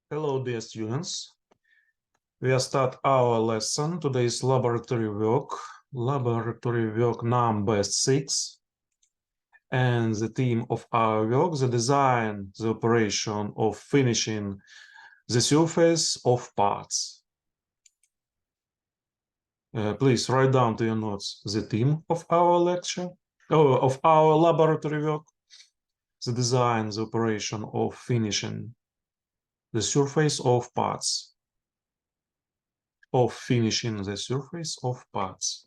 Hello, dear students. We are start our lesson. Today's laboratory work number 6. And the theme of our work, the design, the operation of finishing the surface of parts. Please write down to your notes the theme of our lecture, of our laboratory work, the design, the operation of finishing the surface of parts. Of finishing the surface of parts.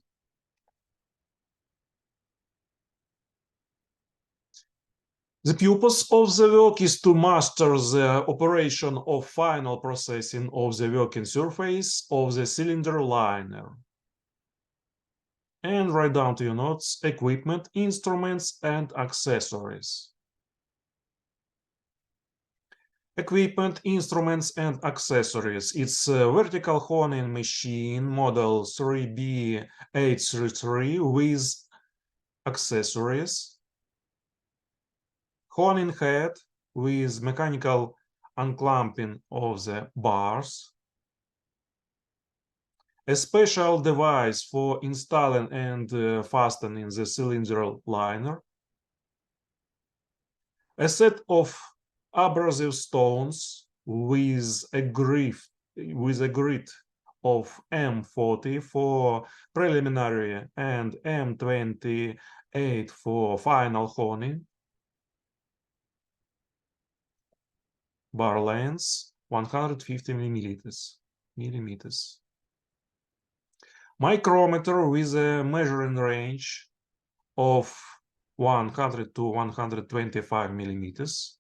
The purpose of the work is to master the operation of final processing of the working surface of the cylinder liner. And write down to your notes equipment, instruments, and accessories. Equipment, instruments, and accessories. It's a vertical honing machine model 3B833 with accessories. Honing head with mechanical unclamping of the bars. A special device for installing and fastening the cylinder liner. A set of abrasive stones with a grit of M-40 for preliminary and M-28 for final honing. Bar length 150 millimeters. Micrometer with a measuring range of 100 to 125 millimeters.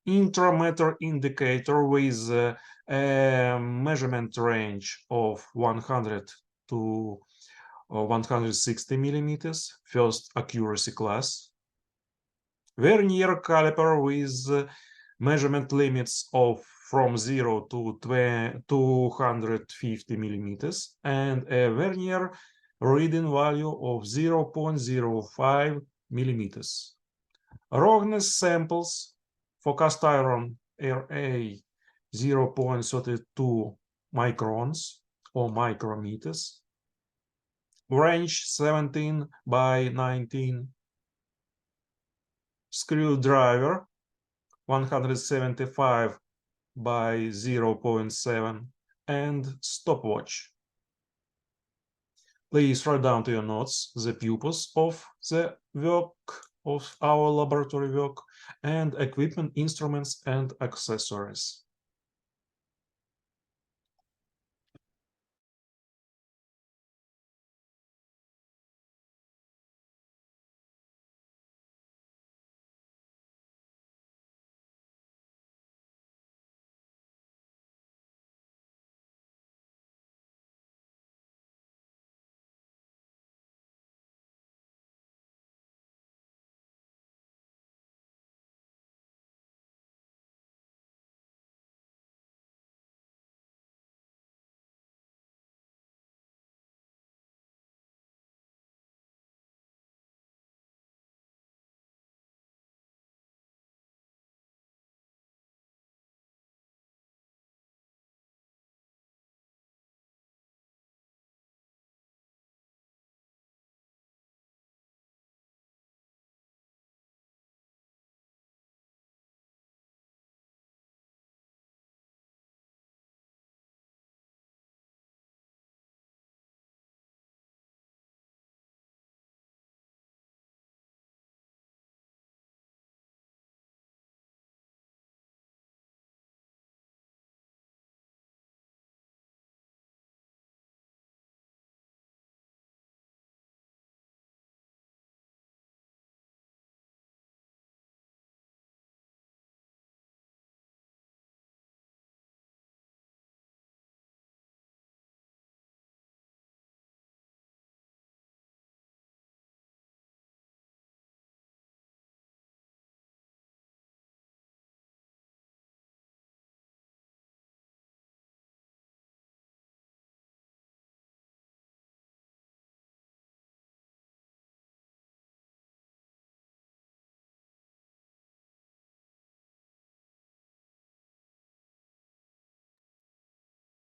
Intrameter indicator with a measurement range of 100 to 160 millimeters, first accuracy class. Vernier caliper with measurement limits of from 0 to 250 millimeters and a vernier reading value of 0.05 millimeters. Roughness samples for cast iron RA 0.32 microns or micrometers. Wrench 17 by 19. Screwdriver 175 by 0.7 and stopwatch. Please write down to your notes the purpose of the work of our laboratory work and equipment, instruments, and accessories.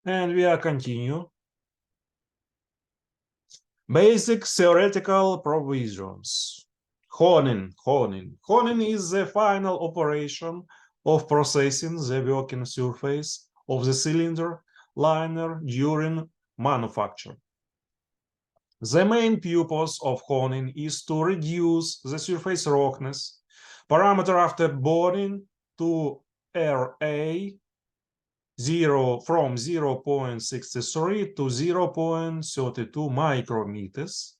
And we are continue. Basic theoretical provisions. Honing. Honing is the final operation of processing the working surface of the cylinder liner during manufacture. The main purpose of honing is to reduce the surface roughness parameter after burning to RA from 0.63 to 0.32 micrometers,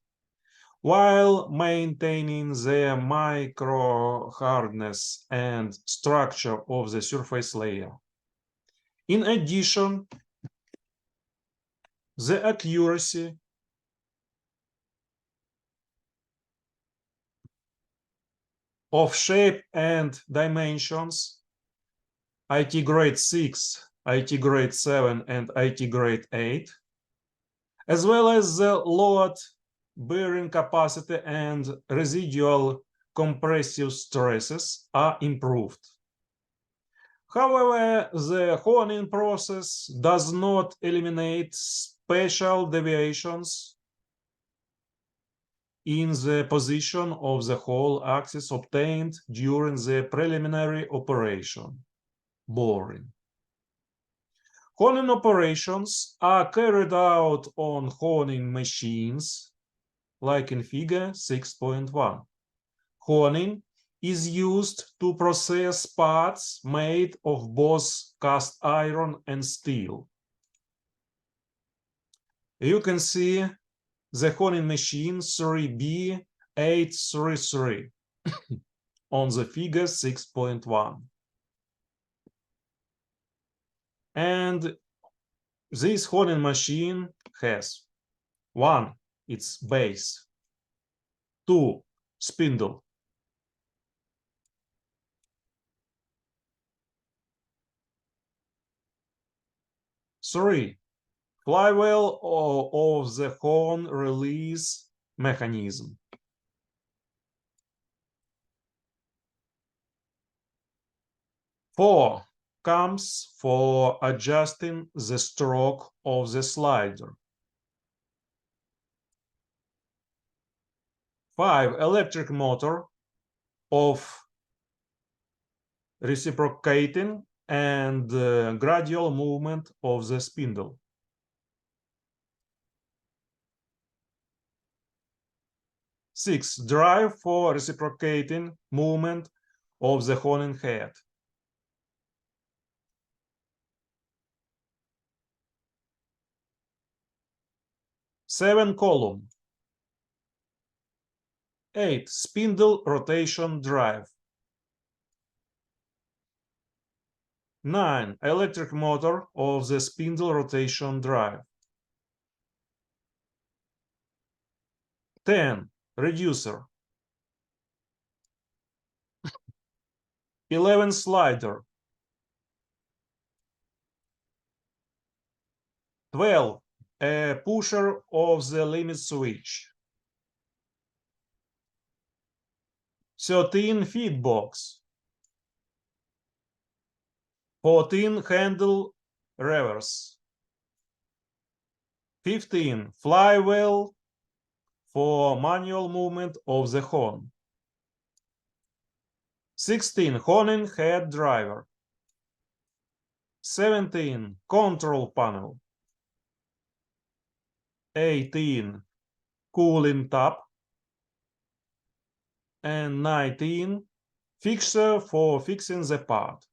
while maintaining the micro hardness and structure of the surface layer. In addition, the accuracy of shape and dimensions, IT grade 6, IT grade 7, and IT grade 8, as well as the load bearing capacity and residual compressive stresses are improved. However, the honing process does not eliminate special deviations in the position of the whole axis obtained during the preliminary operation, boring. Honing operations are carried out on honing machines, like in figure 6.1. Honing is used to process parts made of both cast iron and steel. You can see the honing machine 3B833 on the figure 6.1. And this honing machine has 1. Its base, 2. Spindle, 3. Flywheel of the hone release mechanism. 4. Cams for adjusting the stroke of the slider. 5. Electric motor of reciprocating and gradual movement of the spindle. 6. Drive for reciprocating movement of the honing head. 7. Column. 8. Spindle rotation drive. 9. Electric motor of the spindle rotation drive. 10. Reducer. 11. Slider. 12. A pusher of the limit switch. 13. Feed box. 14. Handle reverse. 15. Flywheel for manual movement of the hone. 16. Honing head driver. 17. Control panel. 18. Cooling tap. And 19. Fixture for fixing the part.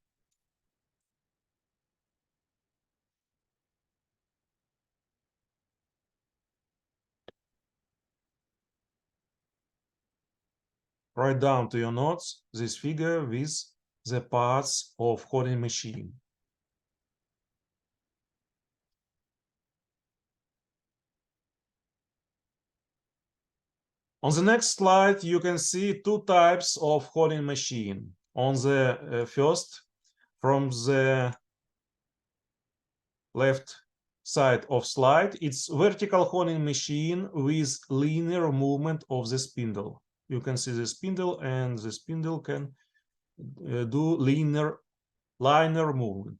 Write down to your notes this figure with the parts of honing machine. On the next slide, you can see two types of honing machine. On the first, from the left side of slide, it's vertical honing machine with linear movement of the spindle. You can see the spindle, and the spindle can do linear movement.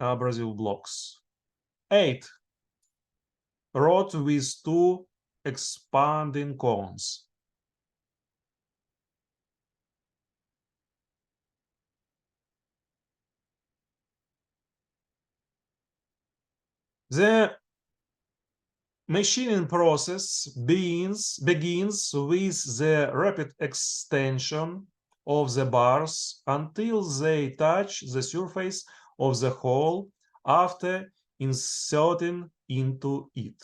abrasive blocks. 8. Rod with 2 expanding cones. The machining process begins with the rapid extension of the bars until they touch the surface of the hole after inserting into it.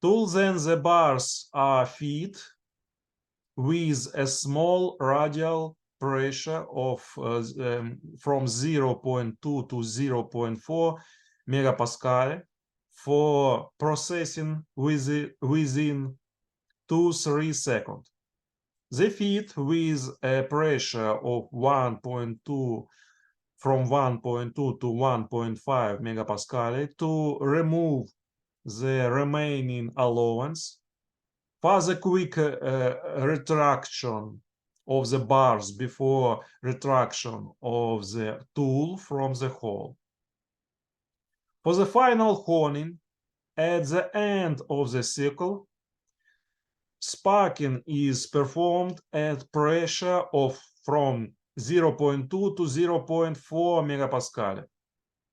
Till then the bars are fed with a small radial pressure of from 0.2 to 0.4 megapascal for processing within 2-3 seconds. They feed with a pressure of 1.2 from 1.2 to 1.5 megapascal to remove the remaining allowance. Further quick retraction of the bars before retraction of the tool from the hole. For the final honing, at the end of the cycle, sparking is performed at pressure of from 0.2 to 0.4 megapascal.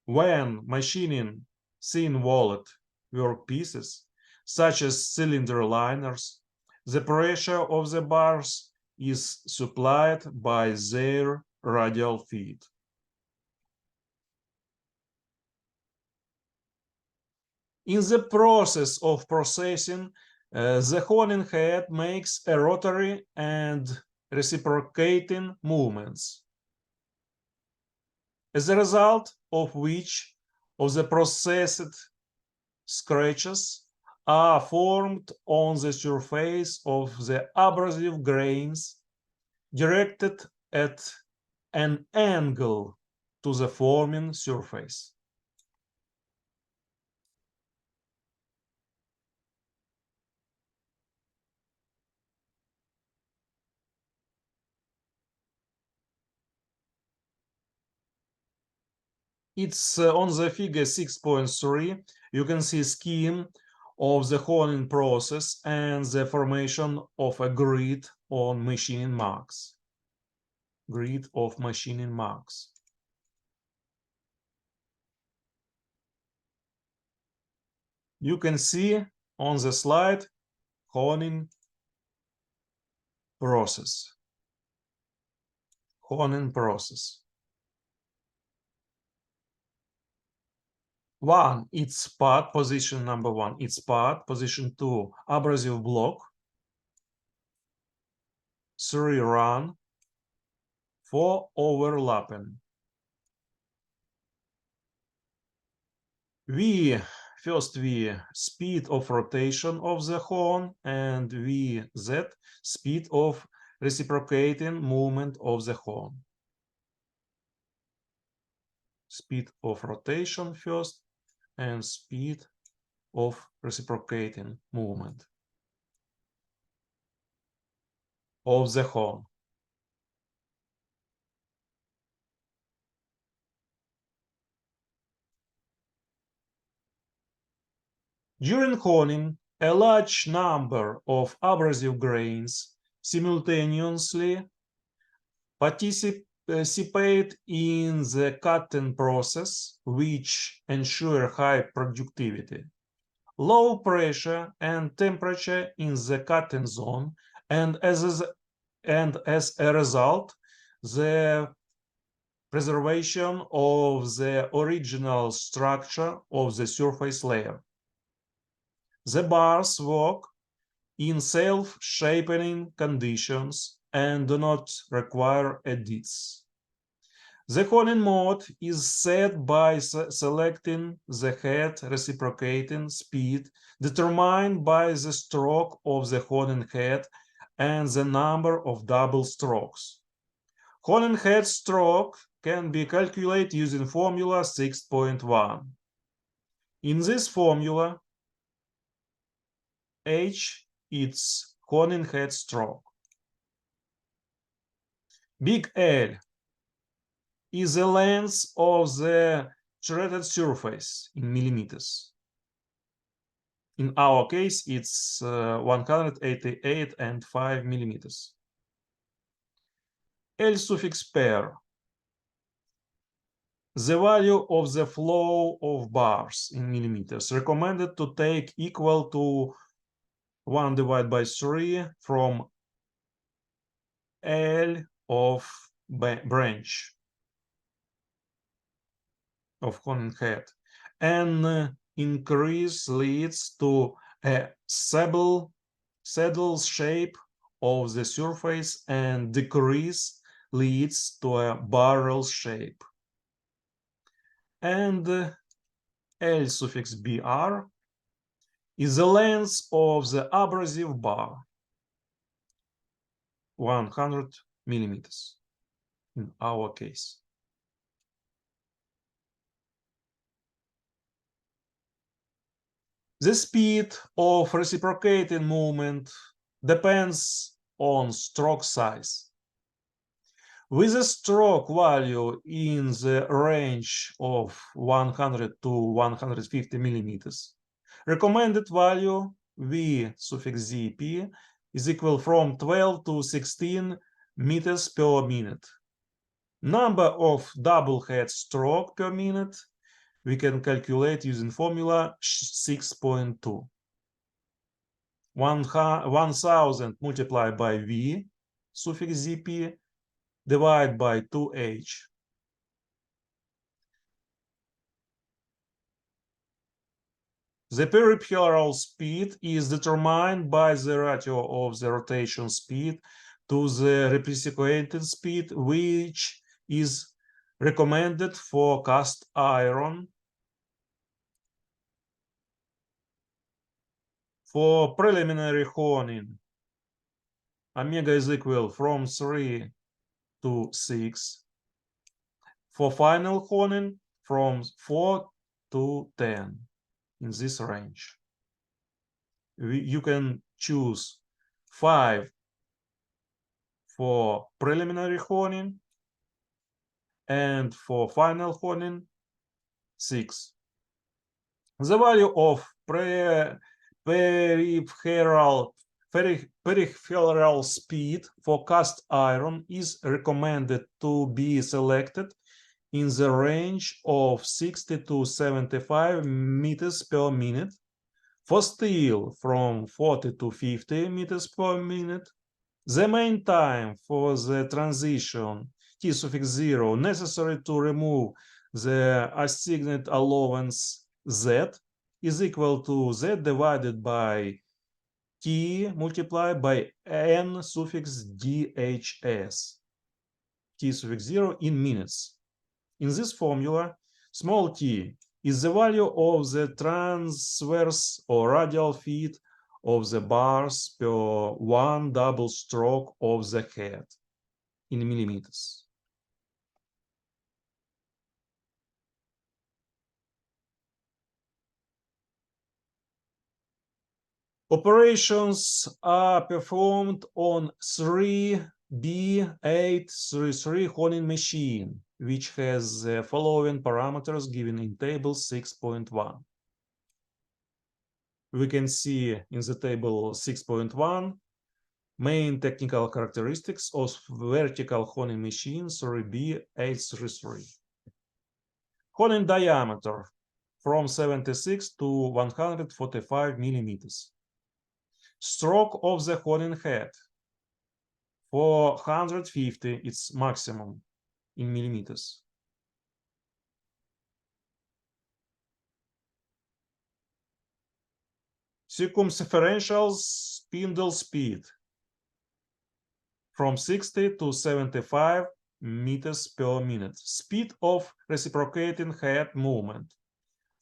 When machining thin-walled workpieces, such as cylinder liners, the pressure of the bars is supplied by their radial feed. In the process of processing, the honing head makes a rotary and reciprocating movements, as a result of which of the processed scratches are formed on the surface of the abrasive grains directed at an angle to the forming surface. It's on the figure 6.3. You can see scheme of the honing process and the formation of a grid on machining marks. Grid of machining marks. You can see on the slide honing process. Honing process. 1, it's part, position number 1, it's part, position 2, abrasive block, 3, run, 4, overlapping. First V, speed of rotation of the horn, and VZ, speed of reciprocating movement of the horn. Speed of rotation first, and speed of reciprocating movement of the horn. During honing, a large number of abrasive grains simultaneously participate in the cutting process, which ensure high productivity. Low pressure and temperature in the cutting zone, and as a result, the preservation of the original structure of the surface layer. The bars work in self-shaping conditions and do not require edits. The honing mode is set by selecting the head reciprocating speed determined by the stroke of the honing head and the number of double strokes. Honing head stroke can be calculated using formula 6.1. In this formula, H is honing head stroke. Big L is the length of the shredded surface in millimeters. In our case, it's 188.5 millimeters. L suffix pair. The value of the flow of bars in millimeters recommended to take equal to 1 divided by 3 from L of branch of Honing head. An increase leads to a saddle shape of the surface, and decrease leads to a barrel shape. And L suffix BR is the length of the abrasive bar, 100 millimeters in our case. The speed of reciprocating movement depends on stroke size. With a stroke value in the range of 100 to 150 millimeters, recommended value V suffix ZP is equal from 12 to 16 meters per minute. Number of double head stroke per minute we can calculate using formula 6.2. 1000 multiplied by V suffix ZP divided by 2H. The peripheral speed is determined by the ratio of the rotation speed to the reciprocating speed, which is recommended for cast iron. For preliminary honing, omega is equal from 3 to 6. For final honing, from 4 to 10, in this range. You can choose 5 for preliminary honing, and for final honing, 6. The value of peripheral speed for cast iron is recommended to be selected in the range of 60 to 75 meters per minute. For steel, from 40 to 50 meters per minute. The main time for the transition T suffix 0 necessary to remove the assigned allowance Z is equal to Z divided by T multiplied by N suffix DHS, T suffix 0 in minutes. In this formula, small t is the value of the transverse or radial feet of the bars per one double stroke of the head in millimeters. Operations are performed on 3B833 honing machine, which has the following parameters given in table 6.1. We can see in the table 6.1 main technical characteristics of vertical honing machine 3B833. Honing diameter from 76 to 145 millimeters. Stroke of the honing head 450, it's maximum in millimeters. Circumferential spindle speed from 60 to 75 meters per minute. Speed of reciprocating head movement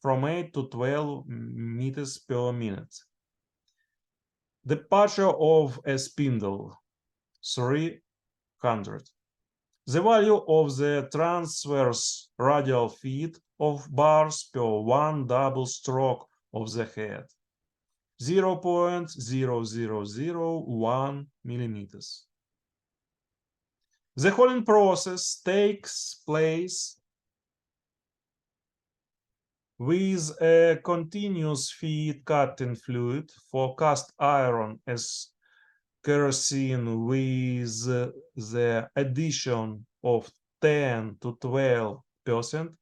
from 8 to 12 meters per minute. Departure of a spindle 300. The value of the transverse radial feet of bars per one double stroke of the head 0.0001 millimeters. The honing process takes place with a continuous feed cutting fluid for cast iron as kerosene with the addition of 10 to 12%.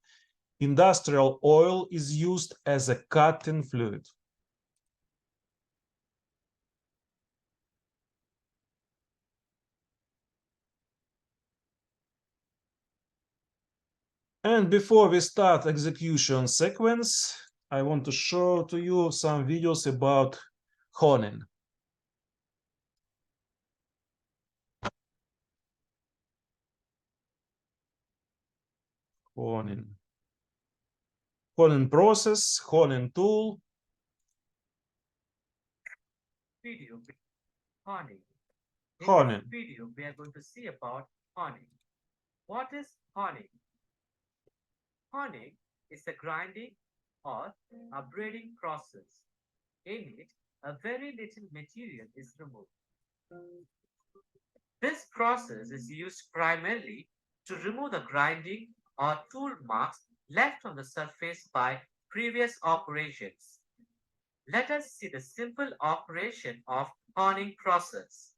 Industrial oil is used as a cutting fluid. And before we start execution sequence, I want to show to you some videos about honing. Honing process, honing tool. Video honing. In Honing. this video, we are going to see about honing. What is honing? Honing is a grinding or a braiding process. In it, a very little material is removed. This process is used primarily to remove the grinding or tool marks left on the surface by previous operations. Let us see the simple operation of honing process.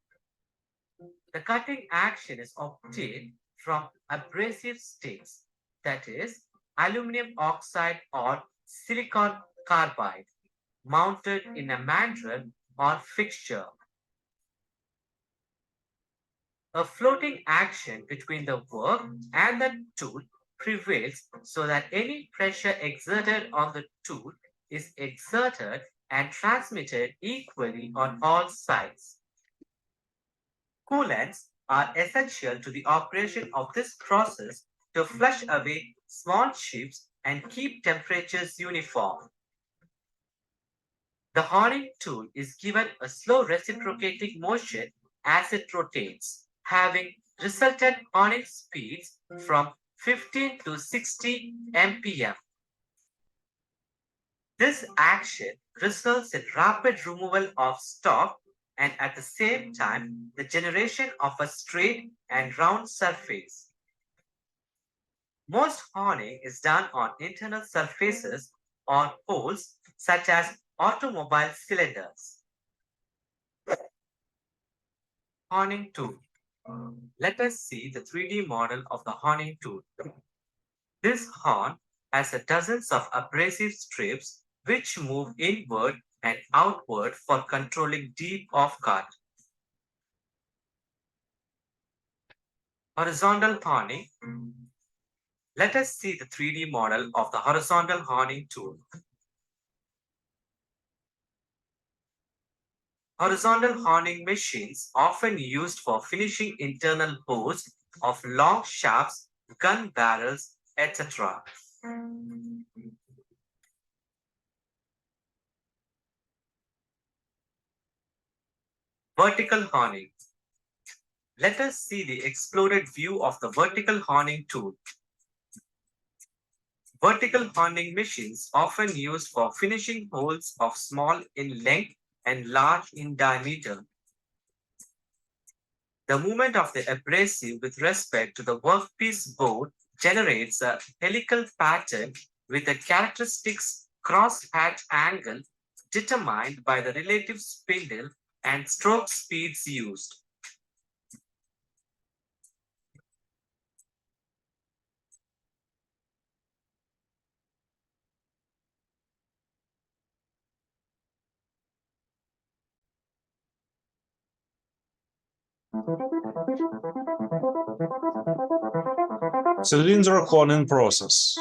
The cutting action is obtained from abrasive sticks, that is, aluminum oxide or silicon carbide, mounted in a mandrel or fixture. A floating action between the work and the tool prevails so that any pressure exerted on the tool is exerted and transmitted equally on all sides. Coolants are essential to the operation of this process to flush away small chips and keep temperatures uniform. The honing tool is given a slow reciprocating motion as it rotates, having resultant honing speeds from 15 to 60 mpm. This action results in rapid removal of stock and at the same time the generation of a straight and round surface. Most honing is done on internal surfaces or holes such as automobile cylinders. Honing tool. Let us see the 3D model of the honing tool. This horn has dozens of abrasive strips which move inward and outward for controlling deep off cut. Horizontal honing. Let us see the 3D model of the horizontal honing tool. Horizontal honing machines often used for finishing internal bores of long shafts, gun barrels, etc. Vertical honing. Let us see the exploded view of the vertical honing tool. Vertical honing machines often used for finishing holes of small in length and large in diameter. The movement of the abrasive with respect to the workpiece board generates a helical pattern with a characteristic cross-hatch angle determined by the relative spindle and stroke speeds used. Cylinder honing process.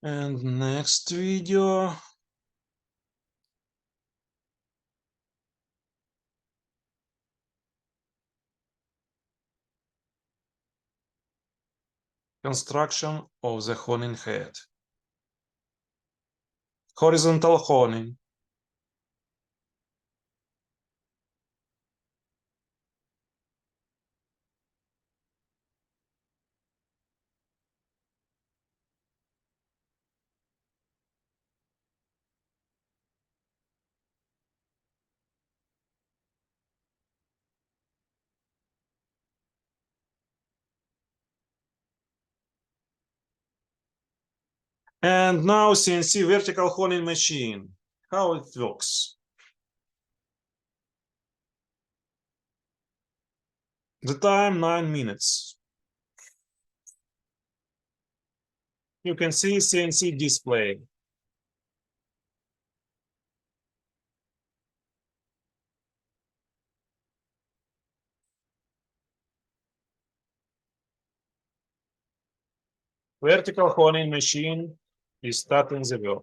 And next video. Construction of the honing head. Horizontal honing. And now CNC vertical honing machine. How it works. The time 9 minutes. You can see CNC display. Vertical honing machine is starting the work.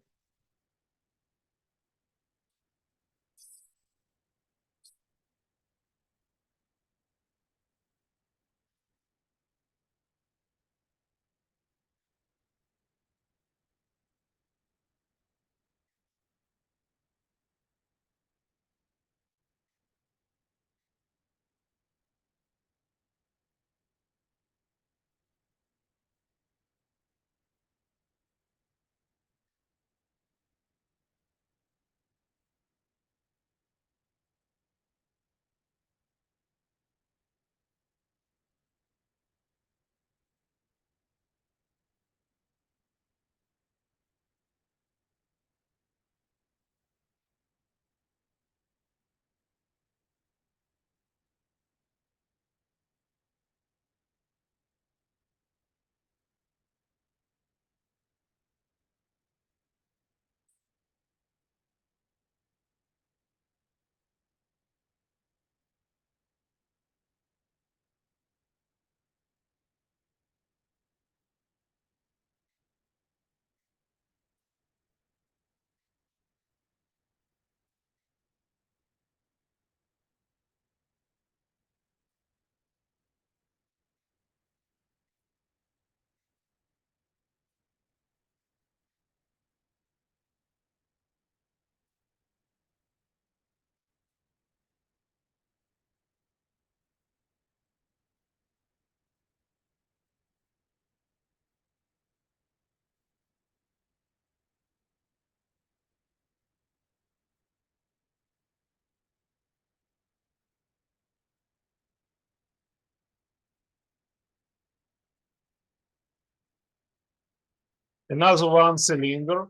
Another one cylinder.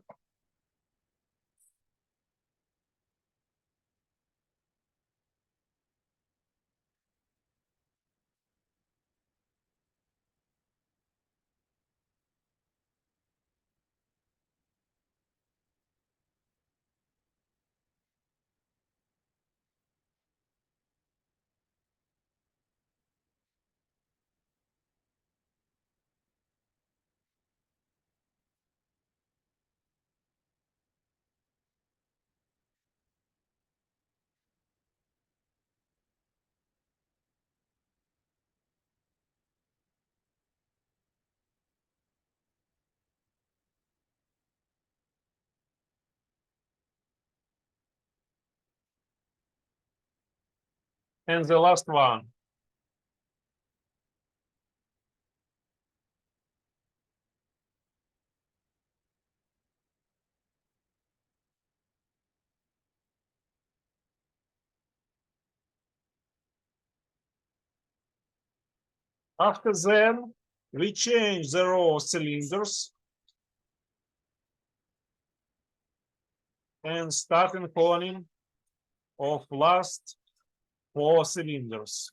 And the last one. After then, we change the row cylinders and starting honing of last 4 cylinders.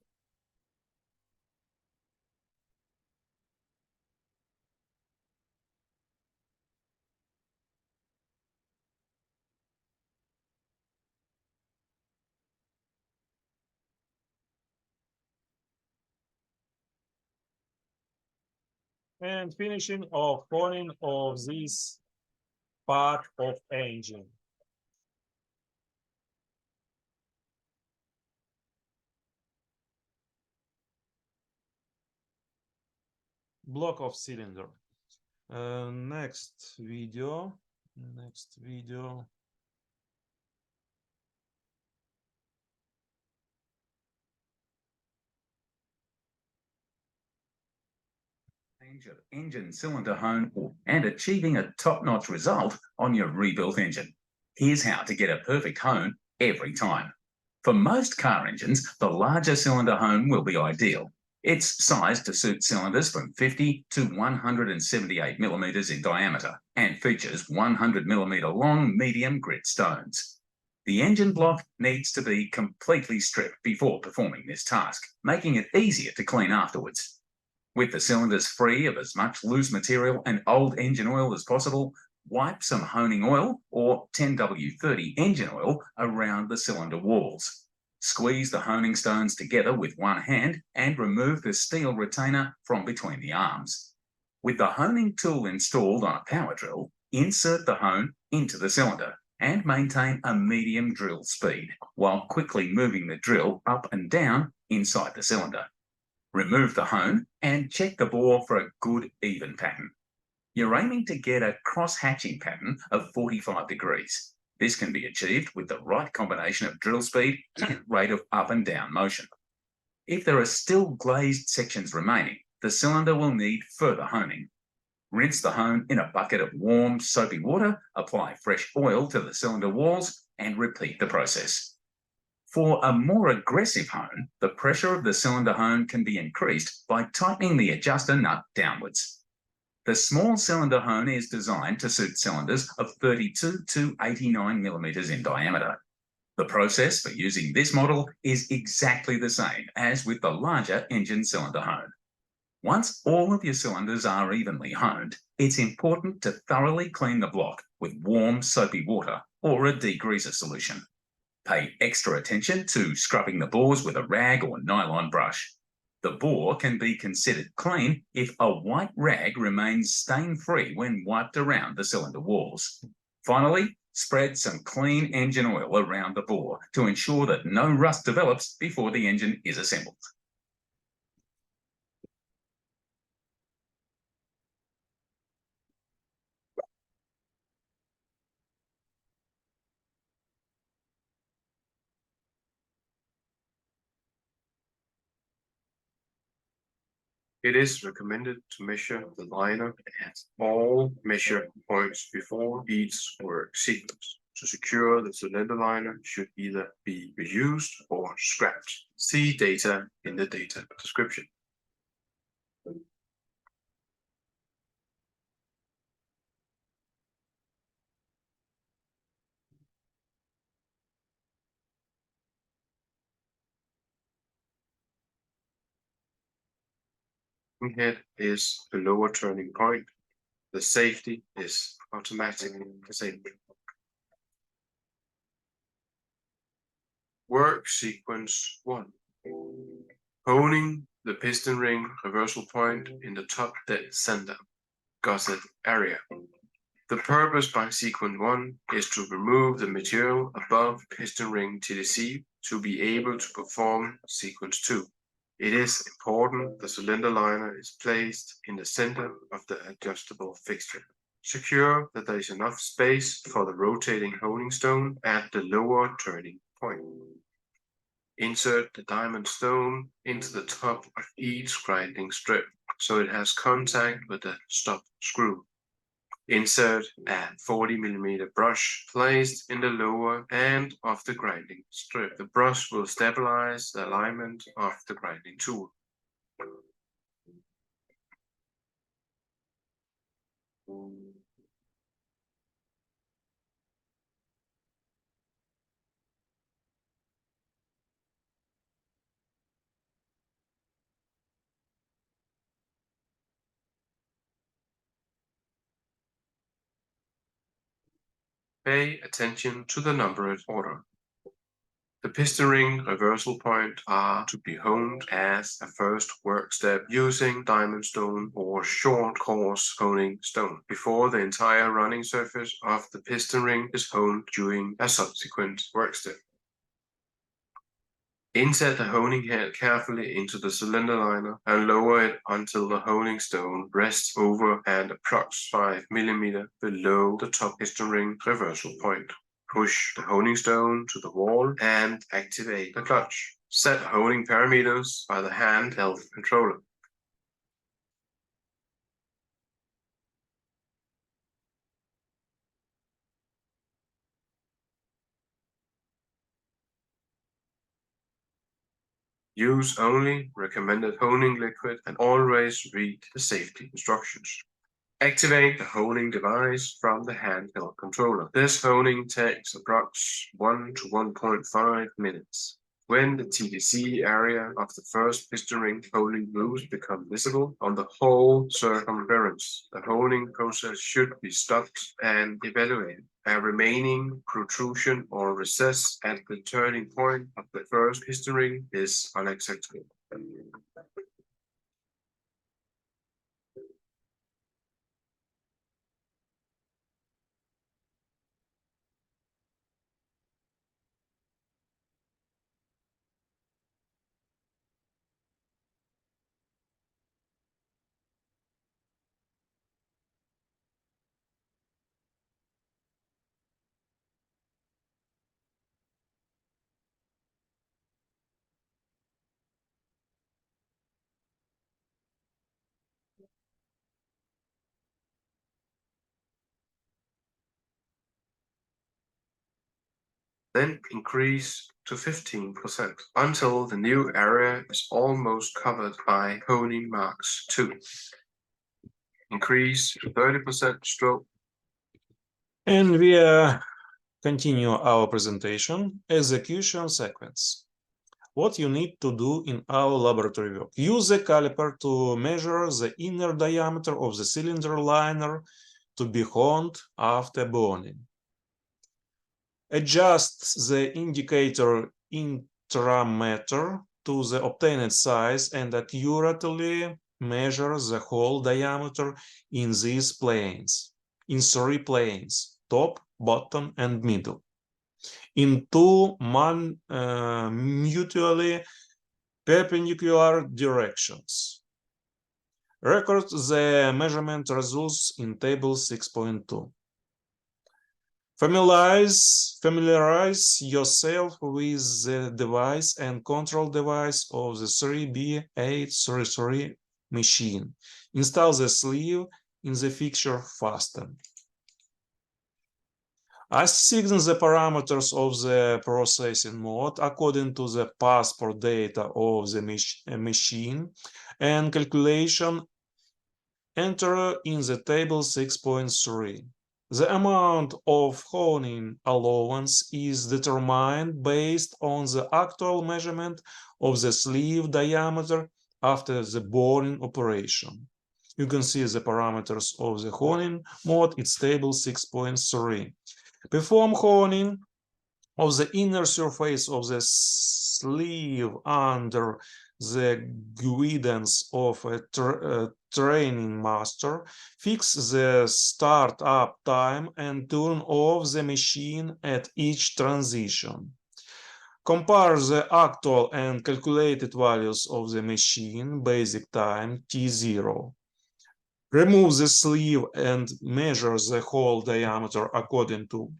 And finishing of honing of these part of engine. Block of cylinder. Next video. Engine cylinder hone and achieving a top-notch result on your rebuilt engine. Here's how to get a perfect hone every time. For most car engines, the larger cylinder hone will be ideal. It's sized to suit cylinders from 50 to 178 millimeters in diameter and features 100 millimeter long medium grit stones. The engine block needs to be completely stripped before performing this task, making it easier to clean afterwards. With the cylinders free of as much loose material and old engine oil as possible, wipe some honing oil or 10W30 engine oil around the cylinder walls. Squeeze the honing stones together with one hand and remove the steel retainer from between the arms. With the honing tool installed on a power drill, insert the hone into the cylinder and maintain a medium drill speed while quickly moving the drill up and down inside the cylinder. Remove the hone and check the bore for a good even pattern. You're aiming to get a cross-hatching pattern of 45 degrees. This can be achieved with the right combination of drill speed and rate of up and down motion. If there are still glazed sections remaining, the cylinder will need further honing. Rinse the hone in a bucket of warm, soapy water, apply fresh oil to the cylinder walls, and repeat the process. For a more aggressive hone, the pressure of the cylinder hone can be increased by tightening the adjuster nut downwards. The small cylinder hone is designed to suit cylinders of 32 to 89 millimeters in diameter. The process for using this model is exactly the same as with the larger engine cylinder hone. Once all of your cylinders are evenly honed, it's important to thoroughly clean the block with warm, soapy water or a degreaser solution. Pay extra attention to scrubbing the bores with a rag or nylon brush. The bore can be considered clean if a white rag remains stain-free when wiped around the cylinder walls. Finally, spread some clean engine oil around the bore to ensure that no rust develops before the engine is assembled. It is recommended to measure the liner at all measure points before each work sequence to secure the cylinder liner should either be reused or scrapped. See data in the data description. Head is the lower turning point. The safety is automatically disabled. Work sequence 1. Honing the piston ring reversal point in the top dead center, gusset area. The purpose by sequence 1 is to remove the material above piston ring TDC to be able to perform sequence 2. It is important the cylinder liner is placed in the center of the adjustable fixture. Secure that there is enough space for the rotating honing stone at the lower turning point. Insert the diamond stone into the top of each grinding strip so it has contact with the stop screw. Insert a 40mm brush placed in the lower end of the grinding strip. The brush will stabilize the alignment of the grinding tool. Pay attention to the numbered order. The piston ring reversal point are to be honed as a first work step using diamond stone or short course honing stone before the entire running surface of the piston ring is honed during a subsequent work step. Insert the honing head carefully into the cylinder liner and lower it until the honing stone rests over and approx 5 mm below the top piston ring reversal point. Push the honing stone to the wall and activate the clutch. Set honing parameters by the handheld controller. Use only recommended honing liquid and always read the safety instructions. Activate the honing device from the handheld controller. This honing takes approx 1 to 1.5 minutes. When the TDC area of the first piston ring honing moves become visible on the whole circumference, the honing process should be stopped and evaluated. A remaining protrusion or recess at the turning point of the first piston ring is unacceptable. Then increase to 15% until the new area is almost covered by honing marks 2. Increase to 30% stroke. And we continue our presentation. Execution sequence. What you need to do in our laboratory work. Use a caliper to measure the inner diameter of the cylinder liner to be honed after burning. Adjust the indicator intermeter to the obtained size and accurately measure the hole diameter in these planes, in 3 planes, top, bottom, and middle, in 2 mutually perpendicular directions. Record the measurement results in table 6.2. Familiarize yourself with the device and control device of the 3B833 machine. Install the sleeve in the fixture fasten. Assign the parameters of the processing mode according to the passport data of the machine and calculation enter in the table 6.3. The amount of honing allowance is determined based on the actual measurement of the sleeve diameter after the boring operation. You can see the parameters of the honing mode, it's table 6.3. Perform honing of the inner surface of the sleeve under the guidance of a training master. Fix the start-up time and turn off the machine at each transition. Compare the actual and calculated values of the machine basic time T0. Remove the sleeve and measure the hole diameter according to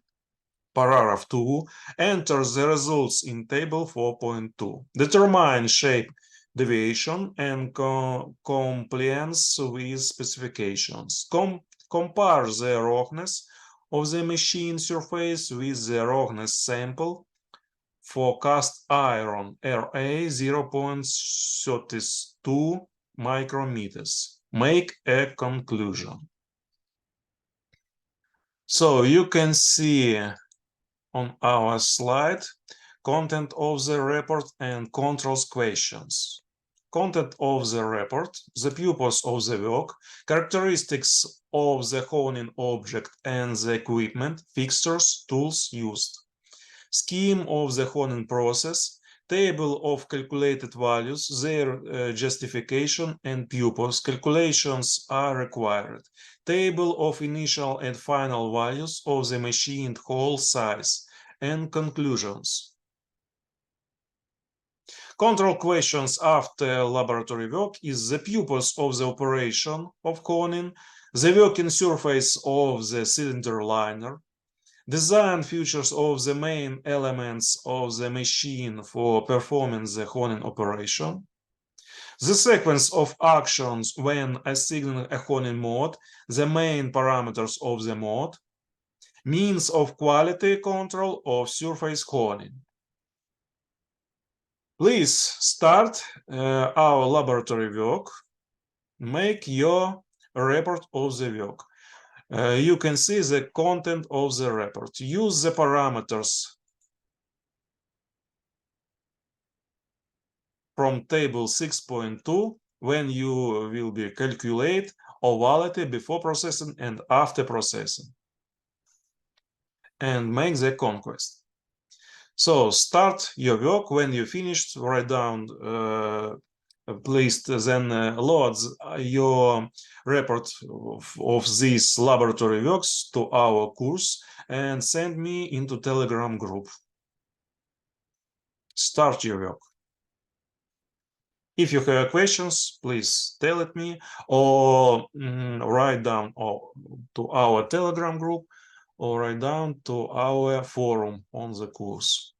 paragraph 2. Enter the results in table 4.2. Determine shape deviation and compliance with specifications. Compare the roughness of the machine surface with the roughness sample for cast iron RA 0.32 micrometers. Make a conclusion. So you can see on our slide content of the report and controls questions. Content of the report, the purpose of the work, characteristics of the honing object and the equipment, fixtures, tools used. scheme of the honing process, table of calculated values, their justification and purpose. Calculations are required. Table of initial and final values of the machined hole size and conclusions. Control questions after laboratory work is the purpose of the operation of honing, the working surface of the cylinder liner, design features of the main elements of the machine for performing the honing operation, the sequence of actions when assigning a honing mode, the main parameters of the mode, means of quality control of surface honing. Please start our laboratory work. Make your report of the work. You can see the content of the report. Use the parameters from table 6.2 when you will be calculate ovality before processing and after processing, and make the conquest. So start your work. When you finished, write down, please then load your report of these laboratory works to our course and send me into Telegram group. Start your work. If you have questions, please tell it me or write down to our Telegram group or write down to our forum on the course.